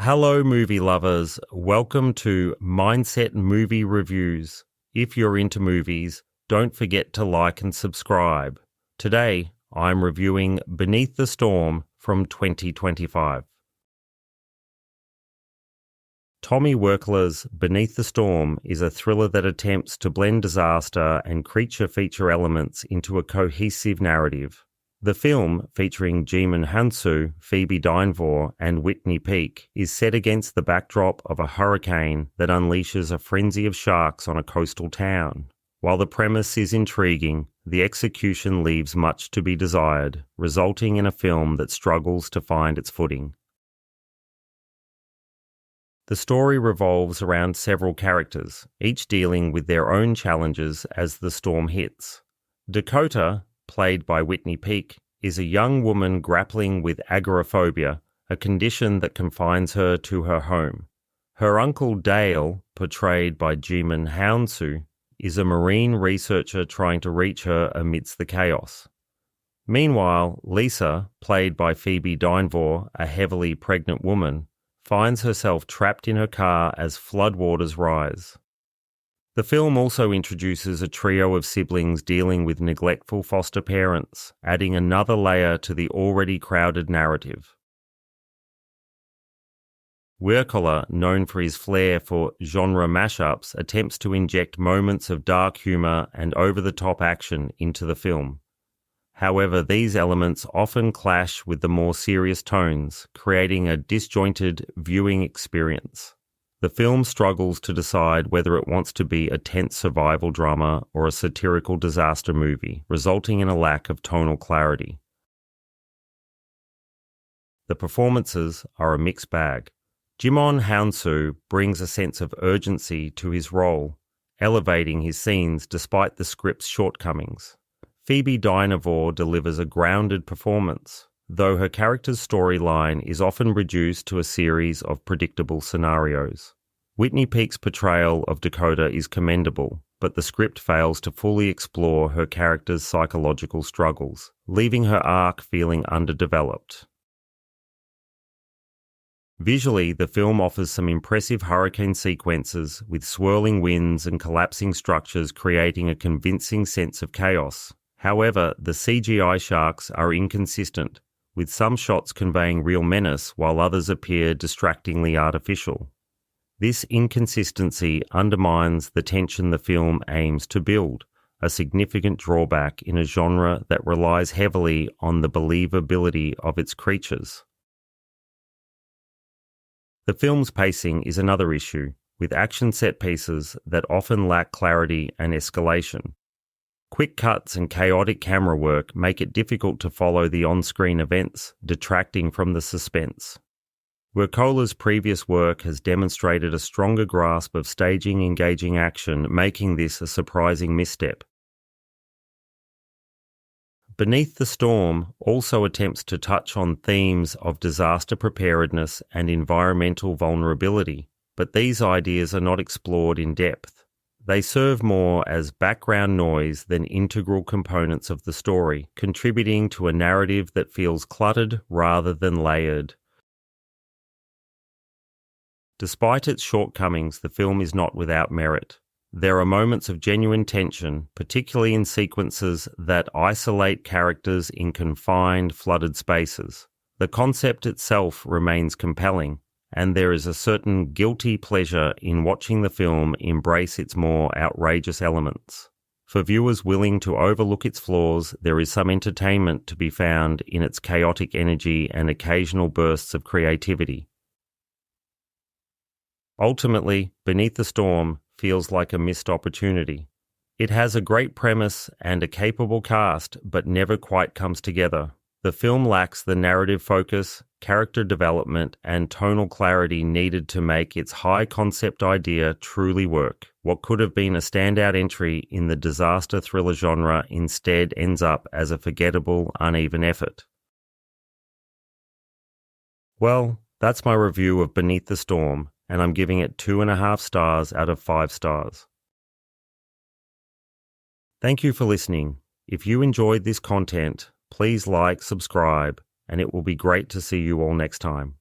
Hello, movie lovers. Welcome to Mindset Movie Reviews. If you're into movies, don't forget to like and subscribe. Today, I'm reviewing Beneath the Storm from 2025. Tommy Wirkola's Beneath the Storm is a thriller that attempts to blend disaster and creature feature elements into a cohesive narrative. The film, featuring Djimon, Hounsou, Phoebe, Dynevor, and Whitney, is set against the backdrop of a hurricane that unleashes a frenzy of sharks on a coastal town. While the premise is intriguing, the execution leaves much to be desired, resulting in a film that struggles to find its footing. The story revolves around several characters, each dealing with their own challenges as the storm hits. Dakota, played by Whitney, is a young woman grappling with agoraphobia, a condition that confines her to her home. Her uncle Dale, portrayed by Djimon Hounsou, is a marine researcher trying to reach her amidst the chaos. Meanwhile, Lisa, played by Phoebe Dynevor, a heavily pregnant woman, finds herself trapped in her car as floodwaters rise. The film also introduces a trio of siblings dealing with neglectful foster parents, adding another layer to the already crowded narrative. Wirkola, known for his flair for genre mashups, attempts to inject moments of dark humour and over-the-top action into the film. However, these elements often clash with the more serious tones, creating a disjointed viewing experience. The film struggles to decide whether it wants to be a tense survival drama or a satirical disaster movie, resulting in a lack of tonal clarity. The performances are a mixed bag. Djimon Hounsou brings a sense of urgency to his role, elevating his scenes despite the script's shortcomings. Phoebe Dynevor delivers a grounded performance, though her character's storyline is often reduced to a series of predictable scenarios. Whitney Peake's portrayal of Dakota is commendable, but the script fails to fully explore her character's psychological struggles, leaving her arc feeling underdeveloped. Visually, the film offers some impressive hurricane sequences with swirling winds and collapsing structures creating a convincing sense of chaos. However, the CGI sharks are inconsistent, with some shots conveying real menace while others appear distractingly artificial. This inconsistency undermines the tension the film aims to build, a significant drawback in a genre that relies heavily on the believability of its creatures. The film's pacing is another issue, with action set pieces that often lack clarity and escalation. Quick cuts and chaotic camera work make it difficult to follow the on-screen events, detracting from the suspense. Wirkola's previous work has demonstrated a stronger grasp of staging engaging action, making this a surprising misstep. Beneath the Storm also attempts to touch on themes of disaster preparedness and environmental vulnerability, but these ideas are not explored in depth. They serve more as background noise than integral components of the story, contributing to a narrative that feels cluttered rather than layered. Despite its shortcomings, the film is not without merit. There are moments of genuine tension, particularly in sequences that isolate characters in confined, flooded spaces. The concept itself remains compelling, and there is a certain guilty pleasure in watching the film embrace its more outrageous elements. For viewers willing to overlook its flaws, there is some entertainment to be found in its chaotic energy and occasional bursts of creativity. Ultimately, Beneath the Storm feels like a missed opportunity. It has a great premise and a capable cast, but never quite comes together. The film lacks the narrative focus, character development, and tonal clarity needed to make its high-concept idea truly work. What could have been a standout entry in the disaster thriller genre instead ends up as a forgettable, uneven effort. Well, that's my review of Beneath the Storm, and I'm giving it 2.5 stars out of 5 stars. Thank you for listening. If you enjoyed this content, please like, subscribe, and it will be great to see you all next time.